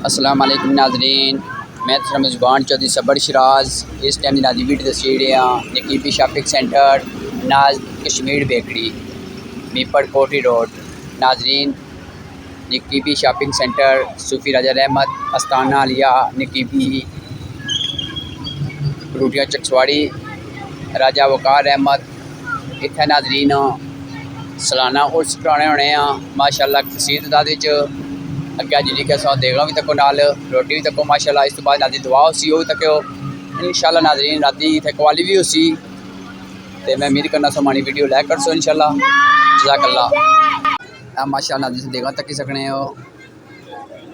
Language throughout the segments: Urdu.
السلام علیکم ناظرین، میں رمضان چودھری صبر شراز اس ٹائم نازی ویڈیو دسی رہے ہیں نقیبی شاپنگ سینٹر ناز کشمیر بیکری میپڑ کوٹی روڈ۔ ناظرین، نقیبی شاپنگ سینٹر صوفی راجہ رحمت استانہ علیہ نقیبی روٹیاں چکسواڑی راجہ وقار احمد اتنے ناظرین سالانہ عرس کرانے ہونے ہیں ماشاءاللہ کثیر تعداد اگے جی کہ دیگا بھی تکو نال روٹی بھی تکو ماشاءاللہ۔ اس تو بعد ناظرین دعا اسی وہ بھی تکو انشاءاللہ۔ ناظرین راتی اتنے قوالی بھی اسی تو میں امید کرنا سو مانی ویڈیو لائک کر سو انشاءاللہ۔ جزاک اللہ۔ ماشاءاللہ ناظرین دیگا تک ہی سکنے ہو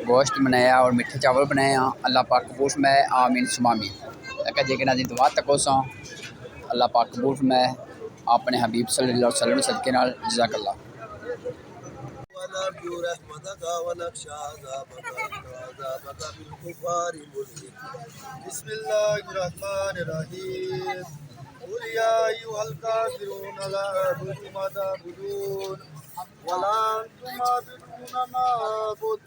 گوشت بنایا اور میٹھے چاول بنائے ہیں، اللہ پاک قبول فرمائے، آمین ثم آمین۔ اگے جی کہ ناظرین دعا تکو سو اللہ پاک قبول فرمائے اپنے حبیب صلی اللہ علیہ وسلم صدقے نال۔ جزاک اللہ۔ ونرجو رحمتك ونخشى عذابك بالكفار ملك. بسم الله الرحمن الرحيم. قل يا أيها الكافرون لا أعبد ما تعبدون ولا أنتم عابدون ما أعبد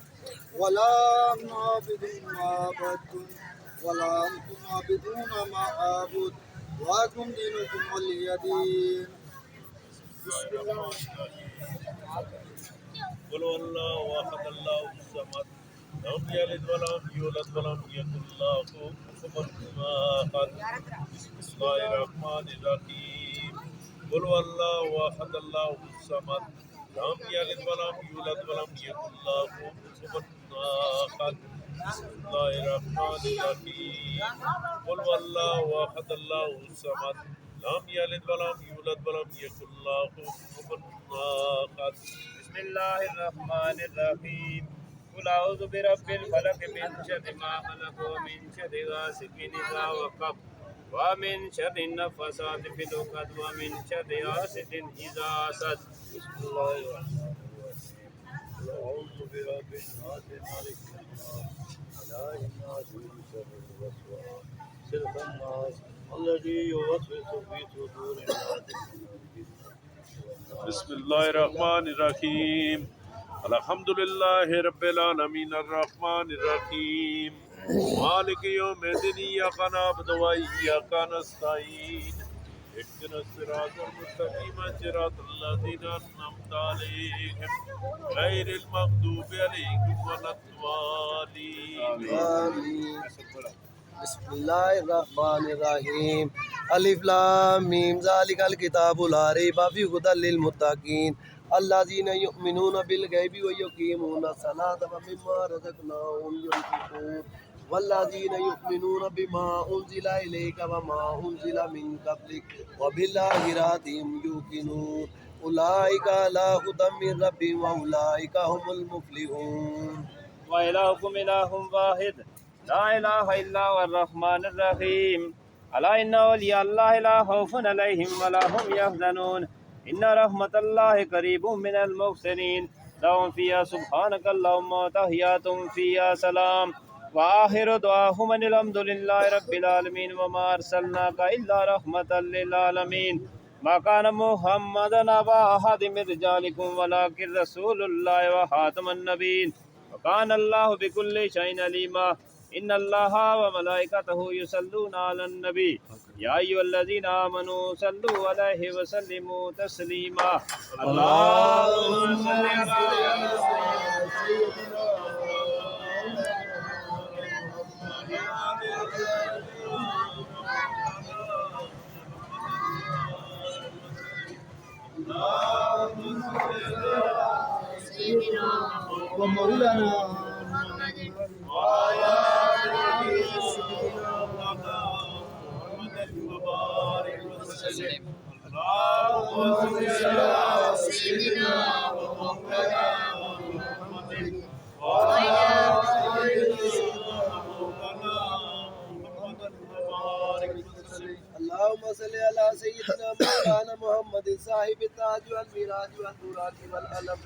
ولا أنا عابد ما عبدتم ولا أنتم عابدون ما أعبد لكم دينكم ولي دين. بسم الله. قل هو الله احد الله الصمد لم يلد ولم يولد ولم يكن له كفوا احد. بسم الله الرحمن الرحيم. قل هو الله احد الله الصمد لم يلد ولم يولد ولم يكن له كفوا احد. بسم الله الرحمن الرحيم. قل هو الله احد الله الصمد لم يلد ولم يولد ولم يكن له كفوا احد. بسم الله الرحمن الرحيم. قل أعوذ برب الفلق من شر ما خلق ومن شر غاسق إذا وقب ومن شر النفاثات في العقد ومن شر حاسد إذا حسد. بسم الله الرحمن الرحيم. قل أعوذ برب الناس مالك الناس إله الناس من شر الوسواس الخناس الذي يوسوس في صدور الناس. بسم الله الرحمن الرحيم. الحمد لله رب العالمين الرحمن الرحيم مالك يوم الدين إياك نعبد وإياك نستعين اهدنا الصراط المستقيم صراط الذين أنعمت عليهم غير المغضوب عليهم ولا الضالين. آمين. بسم الله الرحمن الرحيم. الف لام ميم ذلك الكتاب لا ريب فيه هدى للمتقين الذين يؤمنون بالغيب ويقيمون الصلاة ومما رزقناهم ينفقون والذين يؤمنون بما أنزل إليك وما أنزل من قبلك وبالآخرة هم يوقنون أولئك على هدى من ربهم وأولئك هم المفلحون. وإلهكم إله واحد لا إله إلا هو الرحمن الرحيم. ألا إن أولياء الله لا خوف عليهم ولا هم يحزنون إن رحمة الله قريب من المحسنين لهم فيها سبحانك اللهم وتحياتهم فيها سلام وآخر دعاهم أن الحمد لله رب العالمين وما أرسلناك إلا رحمة للعالمين. ما كان محمد أبا أحد من رجالكم ولكن رسول الله وخاتم النبيين وكان الله بكل شيء عليما. إن الله وملائكته يصلون على النبي يا أيها الذين آمنوا صلوا عليه وسلموا تسليما. اللهم صل على سيدنا ومولانا وعلى آله سيدنا محمد وبارك وسلم. اللهم صل على سيدنا ومولانا محمد وعلى آله سيدنا مولانا محمد وبارك وسلم. اللهم صل على سيدنا مولانا محمد صاحب التاج والميراج والبراق والعلم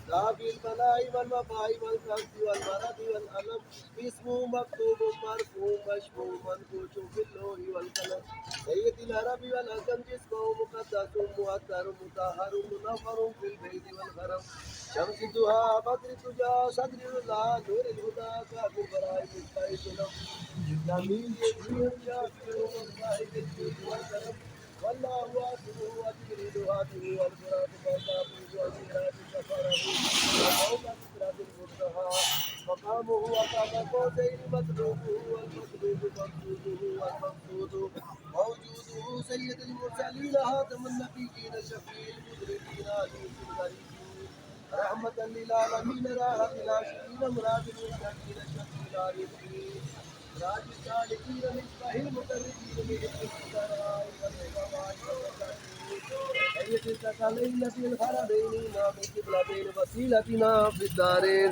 دافي البلاء والوباء والكرب والمرض والألم اسمه مكتوب مرفوع مشفوع منقوش في اللوح والقلم سيد العرب والعجم جسمه مقدس مؤثر مطهر منور في البيت والحرم شمس الضحى بدر الدجى صدر الله نور الهدى كاف البراء مصباح الظلم جميل يسير شافع والصاحب الجود والكرم والله واسعه وجبريل هاته والفرات والباب والميراث سفره وفوق سدرة المنتهى مقامه وقام قوسين مطلوبه والمطلوب مقصوده والمقصود موجوده سيد المرسلين خاتم النبيين شفيع المذنبين عزيز الغريبين رحمة للعالمين راحة العاشقين مراد المتقين شفيع العارفين راج السالكين مصباح المقربين من الفقراء والعلماء والمساكين سيد الثقلين في الحرمين امام القبلتين وسيلتنا في الدارين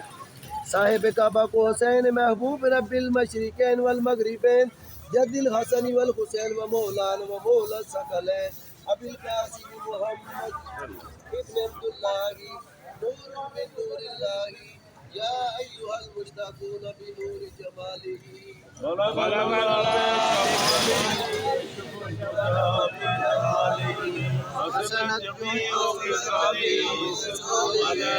صاحب کعبہ کو حسین محبوب رب المشرقین والمغربین جد الحسن والحسین ومولان ومولا الثقلین ابی القاسم محمد ابن عبد اللہ نور من نور اللہ یا ایها المشتاقون بنور جماله حسنت جميع خصاله وعلنا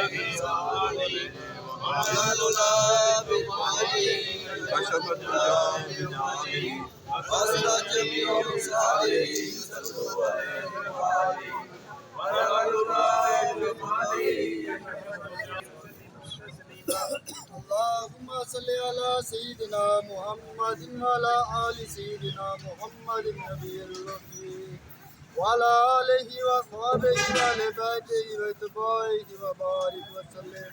بالعلي وشكرنا بالعلي حسنت جميع خصاله وعلنا بالعلي اللهم صل على سيدنا محمد وعلى آل سيدنا محمد النبي الرحيم وعلى آله وصحبه وآل بيته واتباعه وبارك وسلم.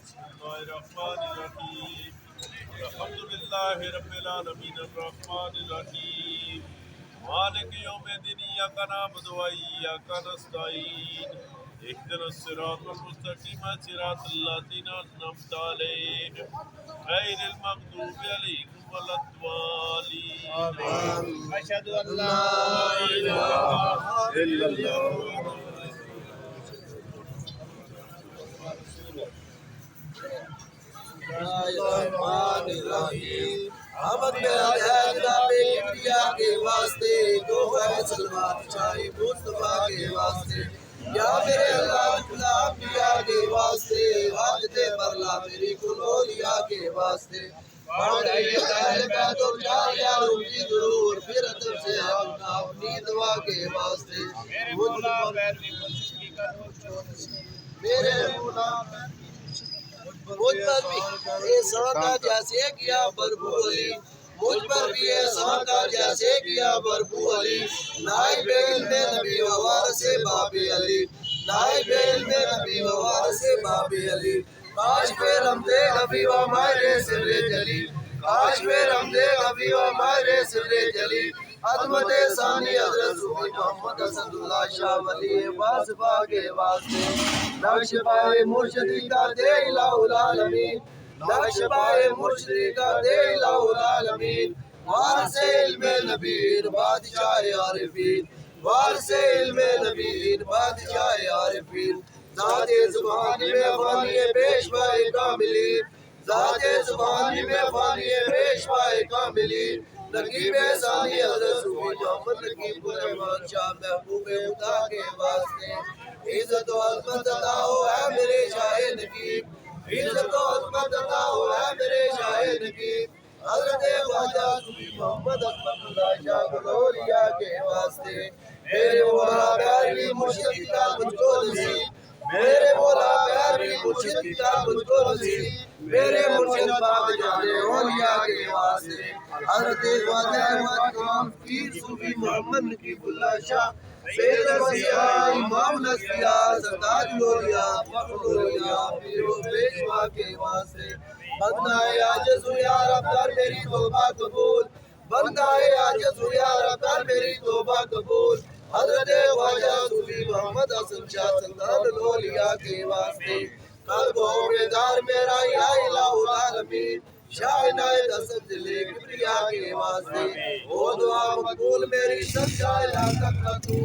بسم الله الرحمن الرحيم الحمد لله رب العالمين الرحمن الرحيم مالك يوم الدين إياك نعبد وإياك نستعين اهدنا الصراط المستقيم صراط الذين أنعمت عليهم غير المغضوب عليهم ولا الضالين أشهد أن لا إله إلا الله احمد میرا جناب کبریا کے واسطے جو ہے سلوات چاہے مصطفیٰ کے واسطے یا میرے اللہ انبیاء کے واسطے واجد برلا میری کلولیا کے واسطے پڑھائی اہل بیت الجاریہ روزی ضرور پھر ادب سے آؤں اپنی دعا کے واسطے میرے مولا بیرنی کوشش کی کر میرے مولا مجھ پر بھی احسان کا جیسے کیا بربو علی مجھ پر بھی احسان کا جیسے کیا بربو علی نائب علم نبی و وارث باب علی نائب علم نبی و وارث باب علی کاش پہ رمض کبھی و ماہر سر جلی کاش پہ رمض کبھی و ماہر سر جلی عظمت ثانی حضرت صوفی محمد اسد اللہ شاہ ولی واسفہ کے واسطے نقش پائے مرشدی کا دے الہ العالمین نقش پائے مرشدی کا دے الہ العالمین وارث علم نبیر بادشاہ عارفین وارث علم نبیر بادشاہ عارفین ذات زبانی میں فانی پیشوائے کاملین ذات زبانی میں فانی پیشوائے کاملین نقیب ثانی حضرت صوفی محمد نقیب الرحمن شاہ محبوب خدا کے واسطے عزت و عظمت عطا ہو اے میرے شاہ نقیب عزت و عظمت عطا ہو اے میرے شاہ نقیب حضرت خواجہ صوفی محمد اکبر اللہ شاہ گلوریا کے واسطے میرے مولا پیاری مرشد کا مجھ کو نصیب میرے مولا پیاری مرشد کا مجھ کو نصیب میرے مرشد پاک جانے اولیاء کے واسطے حضرت خواجہ امام پیر صوفی محمد نقیب اللہ شاہ سید الانبیاء امام الانبیاء سردار الاولیاء فخر الاولیاء پیر و پیشوا کے واسطے بندہ عاجز ہوں یا رب کر میری توبہ قبول بندہ عاجز ہوں یا رب کر میری توبہ قبول حضرت خواجہ صوفی محمد حسن شاہ سردار الاولیاء کے واسطے قلب و بیدار میرا یا الہ العالمین شاہ عنایت حسن دلِ کبریا کے واسطے وہ دعا مقبول میری شہنشاہ علاقت کا تو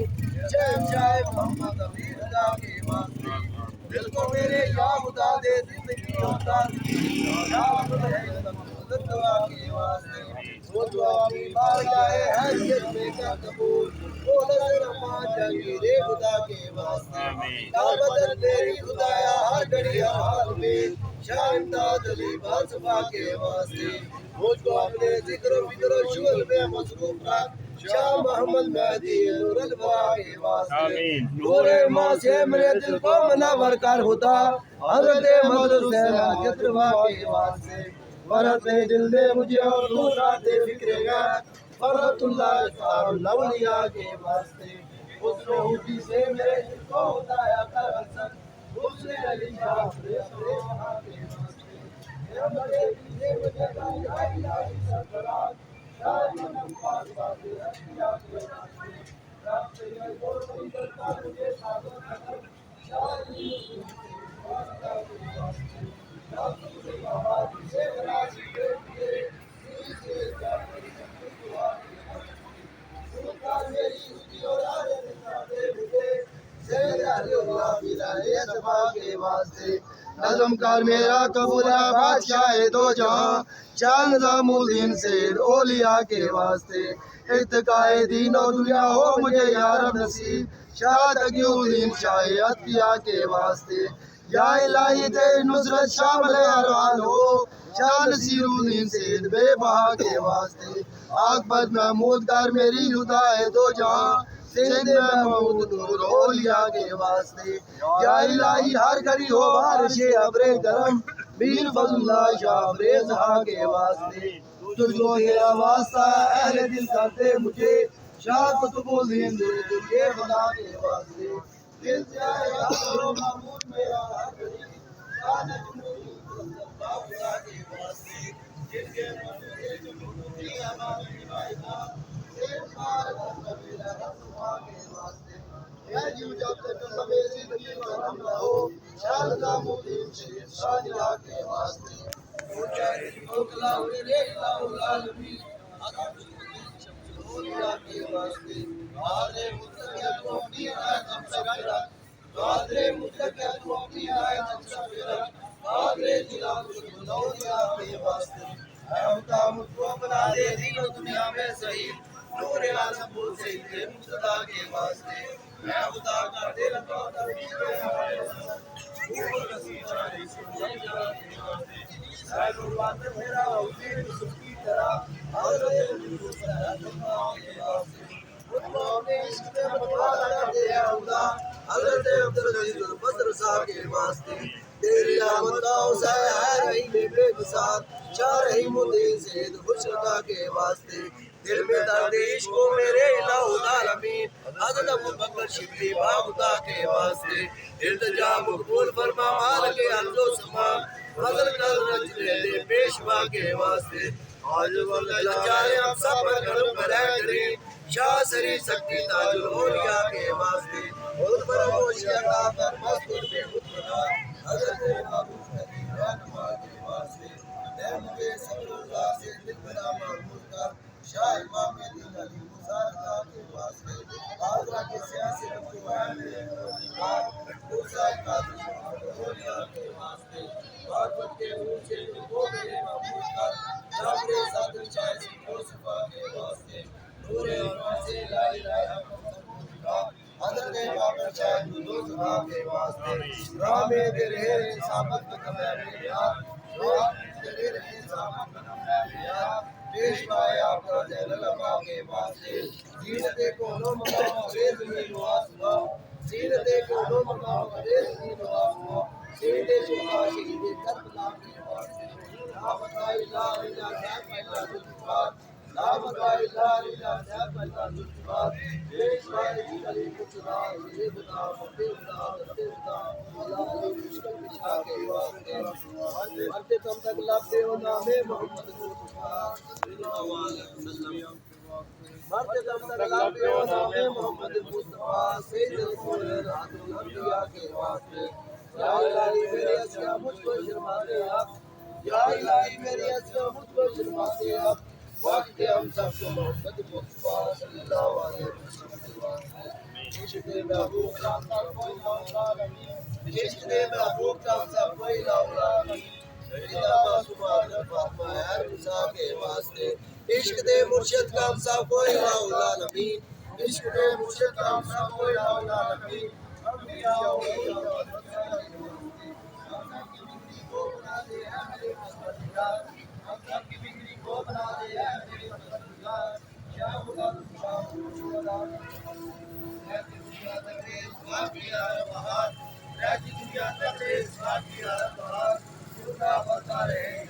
شہنشاہ محمد امین اللہ کے واسطے دل کو میرے یا خدا دے زندگی ہوتا یا دعا کے واسطے وہ دعا کی بارگاہ حیثیت میں کیا قبول وہ نظر اما جہانگیر خدا کے واسطے یا بدل تیری خدایا ہر گھڑی ہر حال میں شاہ امداد علی بادشاہ کے واسطے مجھ کو اپنے ذکر و فکر و شغل میں مصروف رکھ شاہ محمد مہدی نور البراء کے واسطے نور ماں سے میرے دل کو منور کر خدا حضرت محمد حسین حاجت روا کے واسطے فرحت دل دے مجھے اور دوسرا دے فکر گھر فرحت اللہ صاحب الاولیاء کے واسطے حسن حبی سے میرے دل کو ہدایا کر حسن حسن علی شاہ کے واسطے یا میرے دل سے مجھے لا الہ الا اللہ شاہ محمد پاک کے انبیاء کے واسطے رب سے یہ بول کرتا مجھے ساتھ شاہ نظم کر میرا قبول ہے بادشاہ دو جہاں شاہ نظام الدین سید اولیاء کے واسطے ارتقاء دین و دنیا ہو مجھے یا رب نصیب شاہ تقی الدین شاہ عطیہ کے واسطے یا الہی تیری نصرت شامل ہر حال ہو شاہ نصیر الدین سید بے بہا کے واسطے اکبر محمود کر میری ہدایت دو جہاں سید محمود نور اولیاء کے واسطے یا الہی ہر گھڑی ہو بارش ابر کرم میر فضل اللہ شاہ ریزہا کے واسطے تجھ کو میرا واسطہ اہل دل کرتے مجھے شاہ قطب الدین دل کے خدا کے واسطے دل سے آئے یا محمود میرا ہر گھڑی شاہ نجم اللہ کے واسطے جن کے مرد سے جمہوری ہماری بائدہ بنا دے دین و دنیا میں صحیح نور عالم بول سے اتنے مقتدا کے واسطے میں خدا کا دل کو تربیت کے اوپر کسی چاہے سائر الوان میرا حسین یوسف کی طرح حضرت یوسف کے واسطے خطبوں نے عشق میں مطالعہ کر دیا خدا حضرت عبدالعزیز البدر صاحب کے واسطے تیری آمد کا حسین ہے رہی میں بے مثال شاہ رحیم الدین سید خوشردا کے واسطے دل میں درد عشق کو میرے الہ العالمین حضرت ابو بکر شبلی باغتا کے واسطے التجا مقبول فرما مالک ارض و سما حضرت حضرت دے پیشوا کے واسطے آج واللہ چاہے ہم سب پر کرم برائے کریم شاہ سری سکتی تاج الاولیاء کے واسطے خود برموشی عطا کر مستور میں خود بنا حضرت محبوب قدیم رہنما کے واسطے نعم کے صبر اللہ سے دل بنا محمود کر شاہ امام دین علی مزارہ کے واسطے آگرہ کے سیاسی مقبوان موسیٰ قادری اولیاء کے واسطے باقت کے اونچے وہ میرے محمود کر جابر صادر چاہے سکھو صفا کے واسطے نور انوار سے لا الہ الا حضرت بابر چاہے دو زبا کے واسطے راہ میں دے رہے ثابت قدم ہے میرا راہ میں دے رہے ثابت قدم ہے میرا پیشوائے آپ کا جہل لگا کے واسطے زینت کونو مقام ریز میں نواسوا زینت کونو مقام ریز میں نواسوا سید شہا شہید کربلا کے واسطے لا بتا الہ الا اللہ ذوالجلال لا بتا الہ الا اللہ ذوالجلال پیشوائے علی مصطفیٰ یہ بتا مبتدا مبتدا اللہ علی مشکل بچا کے واسطے مرتے تم تک لبتے ہو نام محمد مصطفیٰ مرتے تم تک لبتے ہو نام محمد مصطفیٰ سید القرآن حضرت الانبیاء کے واسطے یا الہی میرے اسیا مجھ کو شرماتے آپ یا الہی میرے اسیا مجھ کو شرماتے آپ وقت ہم سب کو محمد مصطفیٰ صلی اللہ علیہ وسلم عشق دے محبوب کا ہم سب کوئی لاؤلا عشق دے محبوب کا ہم سب کوئی لاؤلا سیدہ معصومہ فاطمہ ہر مسا کے واسطے عشق دے مرشد کا ہم سب کوئی لاؤلا نبی عشق دے مرشد کا ہم سب کوئی لاؤلا نبی انبیاء و اولیاء ہم سب کی بگڑی کو بنا دے اے میرے پروردگار ہم سب کی بگڑی کو بنا دے اے میرے پروردگار یا خدا شاہ خدا رہتی دنیا تک اس کی ہر بہار رہتی دنیا تک اس کی ہر بہار خدا بتا رہے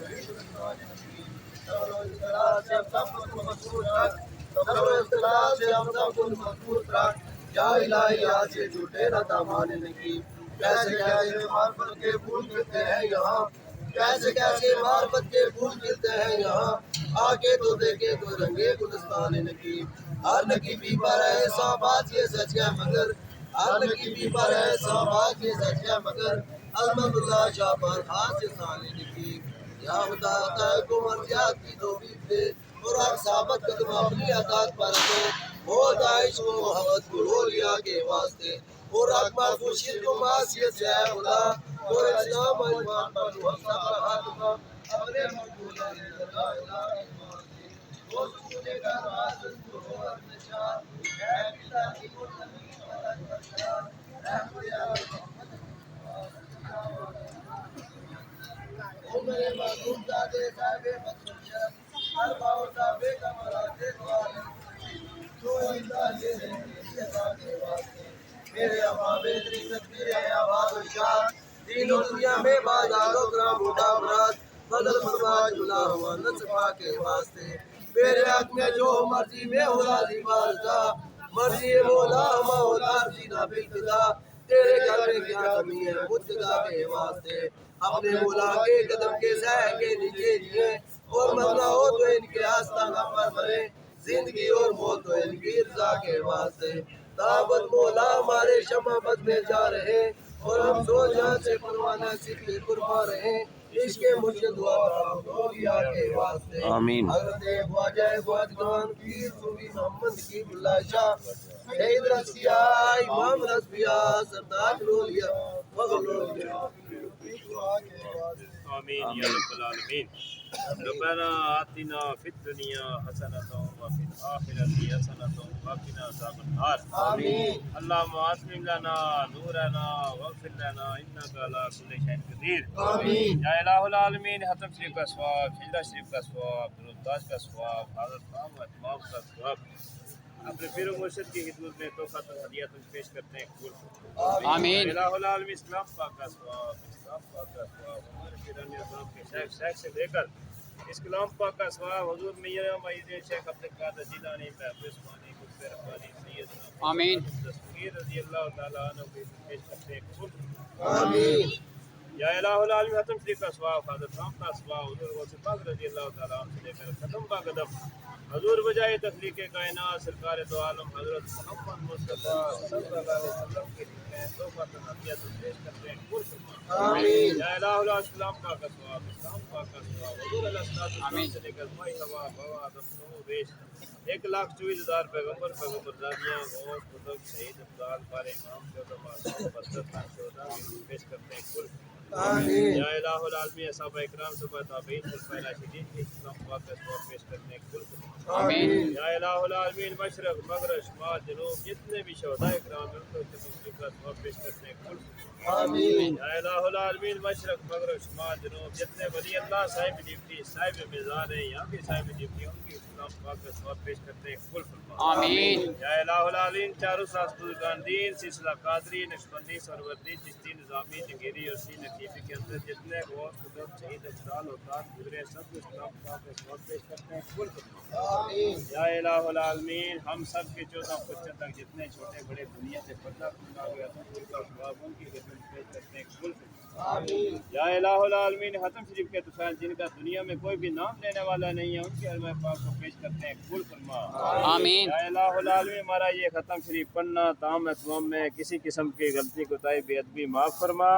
صبر و اختلاف سے ہم سب کو مضبوط رکھ صبر و اختلاف سے ہم سب کو مضبوط رکھ یا الہی یاد سے جھوٹے نہ دامان نکی کیسے کیسے معرفت کے پھول کھلتے ہیں یہاں کیسے کیسے معرفت کے پھول کھلتے ہیں یہاں آگے تو دیکھے تو رنگے گلستان نکی ہر نقیبی پر ہے سو بات یہ سچ ہے مگر ہر نقیبی پر ہے سو بات یہ سچ ہے مگر عظمت اللہ شاہ پر خاص سانے نکی یا خدا عطا کو مرضیات کی توفیق دے اور ہر ثابت قدم اپنی عطاعت پر رکھے ہو داعش کو محبت کو لیا کے واسطے اور اکبر خورشید کو معاشیت سے ہے خدا اور اسلام و ایمان پر جو ہم سب کا خاتمہ اپنے مقبول لا الہ الا اللہ وہ سکونے کا راز کو اپنے چاہ اے پتا کی مرتبی اے خدا او میرے محبوب دادے صاحب مقصود شرف ہر باؤ صاحب کا مراتے دوار تو اللہ یہ کے واسطے میرے امام طریقت میرے آباد و شاہ دین و دنیا میں بازار و کرام مدامرات بدل فرما جلا ہوا نصفہ کے واسطے میرے حق میں جو مرضی میں ہو راضی بارزا مرضی مولا مولا سینا بالفدا تیرے گھر میں کیا کمی ہے متقا کے واسطے اپنے مولا کے قدم کے سہ کے نیچے جیے اور مرنا ہو تو ان کے آستانہ پر مرے زندگی اور موت تو ان کی رضا کے واسطے دعوت مولا ہمارے شمع مد میں جا رہے اور ہم سو جان سے پروانہ سکھ قربا رہے عشق مرشد دعا اولیاء کے واسطے آمین حضرت خواجہ خواجگان پیر صوفی محمد کی اللہ شاہ شہید رضیا امام رضیا سردار رولیا مغلوب آمین یا رب العالمین ربنا آتنا فی الدنیا حسنۃ وفی الآخرۃ حسنۃ وقنا عذاب النار آمین اللهم اتمم لنا نورنا واغفر لنا انك على كل شيء قدیر آمین یا الہ العالمین ختم شریف کا ثواب سجدہ شریف کا ثواب درود تاج کا ثواب حضرت خام و اتمام کا ثواب اپنے پیر و مرشد کی خدمت میں تحفۃ ہدیہ تجھ پیش کرتے ہیں قبول فرما آمین الہ العالمین اسلام پاک کا ثواب اسلام پاک کا ثواب ہمارے پیران اعظام کے شیخ سے لے کر اس کلام پاک کا ثواب حضور میاں معید شیخ عبد القادر جیلانی محبوب عثمانی قطب ربانی سیدنا آمین دستگیر رضی اللہ تعالیٰ عنہ کو پیش کرتے ہیں قبول آمین یا الہ العالمین ختم شریف کا ثواب حضرت خام کا ثواب حضور غوث پاک رضی اللہ تعالیٰ عنہ سے لے کر ختم با قدم حضور بجائے تخلیق کائنات سرکار دو عالم حضرت محمد مصطفیٰ صلی اللہ علیہ وسلم کے لیے تحفۃ ہدیہ پیش کرتے ہیں قبول فرما آمین یا الہ الاسلام پاک کا ثواب اسلام پاک کا ثواب حضور علیہ السلام سے لے کر مائی ہوا بوا آدم نو بیش 1,24,000 پیغمبر زادیاں غوث قطب شہید افضال بار امام چودہ معصوم بسرت خان چودہ پیش کرتے ہیں قبول آمین یا الہ العالمین صحابہ اکرام صحابہ تابعین خلفائے راشدین کی اسلام پاک کا ثواب پیش کرتے ہیں قبول آمین یا الہ العالمین مشرق مغرب شمال جنوب جتنے بھی شہداء اکرام ہیں ان کو تشریف کا ثواب پیش کرتے ہیں قبول آمین یا الہ العالمین مشرق مغرب شمال جنوب جتنے ولی اللہ صاحب ڈیوٹی صاحب میزان ہیں یہاں بھی صاحب ڈیوٹی ان کی اسلام پاک کا ثواب پیش کرتے ہیں قبول فرما آمین یا الہ العالمین چاروں ساز بزرگان دین سلسلہ قادری نقشبندی سروردی چشتی نظامی جنگیری اور سی نقیبی کے اندر جتنے غوث قطب شہید افضال اوتاد گزرے سب کو اسلام پاک کا ثواب پیش کرتے ہیں قبول فرما آمین یا الہ العالمین ہم سب کے 14 بچوں تک جتنے چھوٹے بڑے دنیا سے پردہ کھلا گیا تھا ان کا ثواب ان کی خدمت یا الہ العالمین ختم شریف کے طفیل جن کا دنیا میں کوئی بھی نام لینے والا نہیں ہے، ان کے علم پاک کو پیش کرتے ہیں، قبول فرما۔ آمین۔ یا الہ العالمین ہمارا یہ ختم شریف پڑھنا تمام اتمام میں کسی قسم کی غلطی کوتاہی بے ادبی معاف فرما۔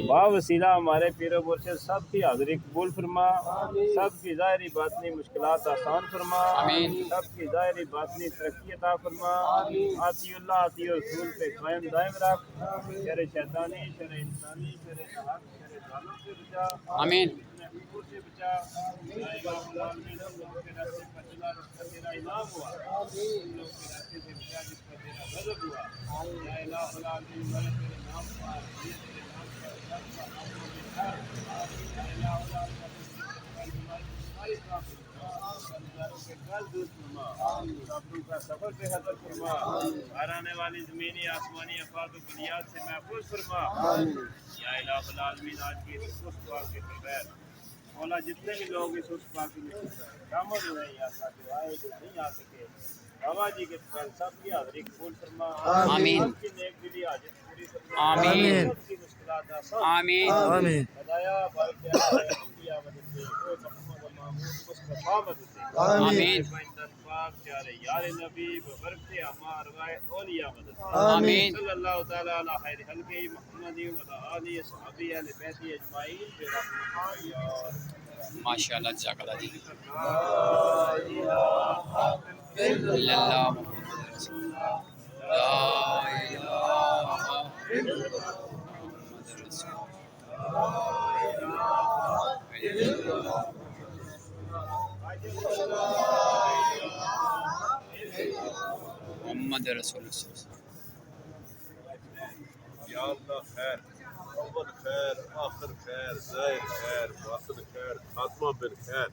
با وسیلہ ہمارے پیر و مرشد سب کی حاضری قبول فرما، سب کی ظاہری باطنی مشکلات آسان فرما، آمین۔ سب کی ظاہری باطنی ترقی عطا فرما۔ آتی اللہ آتی رسول پہ قائم دائم رکھ، شر شیطانی، شر انسانی، شر حق، شر ظالم سے بچا، آمین۔ اپنے حقوق سے بچا۔ یا الہ العالمین ہم لوگوں کے راستے پر چلا جس کا تیرا انعام ہوا، ہم لوگ کے راستے سے بچا جس کا تیرا غضب ہوا۔ یا الہ العالمین ہمارے تیرے نام پر یہ تیرے نام پر سب کا حق و بہتر۔ یا الہ العالمین ہماری کام رمضانوں کے کل دور فرما، ابرو کا سفر پہ حضر فرما، باہر آنے والی زمینی آسمانی افراد و بنیاد سے محفوظ فرما۔ یا الہ العالمین آج کی اس پاک کے بغیر مولا جتنے بھی لوگ اس پاک میں شامل ہوئے یا ساتھ آئے جو نہیں آ سکے، بابا جی کے بغیر سب کی حاضری قبول فرما، آمین۔ سب کی نیک دلی حاجت پوری فرما، آمین۔ سب کی مشکلات آسان آمین۔ خدایا بارک انبیاء مدد سے اے محمد و محمود مصطفیٰ مدد سے آمین۔ پاک پیارے یار نبی ببرکت ہمار وائے اولیاء مدد سے آمین۔ صلی اللہ تعالی علی خیر خلق محمد و علی صحابی اہل بیت اجمعین برحمتہ یا ماشاء اللہ، جزاک اللہ جی۔ لا الہ الا اللہ محمد رسول اللہ، لا الہ الا اللہ محمد رسول اللہ۔ محمد رسول اللہ۔ یا اللہ خیر، اول خیر، آخر خیر، ظاہر خیر، باطن خیر، خاتمہ بالخیر،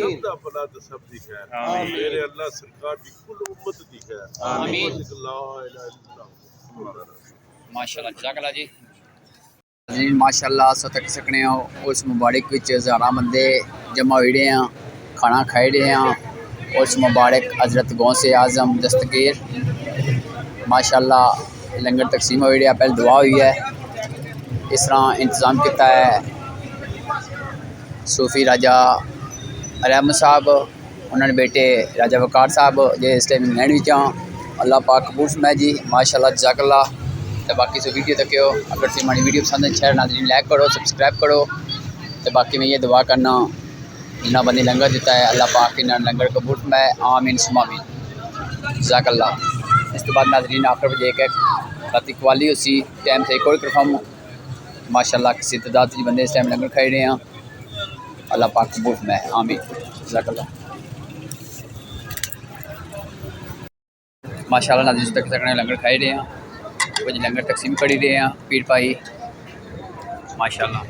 سب دا بلا تے سب دی خیر، آمین۔ میرے اللہ سرکار دی کل امت دی خیر، آمین۔ لا الہ الا اللہ محمد رسول اللہ۔ ماشاء اللہ، جزاک اللہ جی۔ ناظرین ماشاء اللہ سو تک سکنے ہو اس مبارک وچ ہزاراں بندے جمع ہوئے ہیں، کھانا کھائے رہے ہیں۔ اس مبارک حضرت غوث اعظم دستگیر ماشاء اللہ لنگر تقسیم ہوئی رہا، پہلے دعا ہوئی ہے، اس طرح انتظام کیتا ہے صوفی راجہ رحمت صاحب، انہوں نے بیٹے راجہ وقار صاحب جو اس ٹائم انگلینڈ وچ ہیں، اللہ پاک قبول فرمائے جی، ماشاء اللہ جزاک اللہ۔ تو باقی سو ویڈیو تک ہو، اگر تھی ہماری ویڈیو پسند ہے شیئر ناظرین لائک کرو، سبسکرائب کرو۔ تو باقی میں یہ دعا کرنا جنہ بندی لنگر دیتا ہے اللہ پاک انہاں لنگر قبول فرمائے، آمین ثم آمین، جزاک اللہ۔ اس کے بعد ناظرین آخر بجے ایک رات قوالی اسی ٹائم سے ایک اور کرفم ماشاء اللہ کسی تعداد جی بندے اس ٹائم لنگر کھائی رہے ہیں، اللہ پاک قبول فرمائے، آمین، جزاک اللہ۔ ماشاء اللہ ناظرین تک سکنے لنگر کھائی رہے ہیں، کچھ لنگر تقسیم کری رہے ہیں پیر بھائی، ماشاء اللہ۔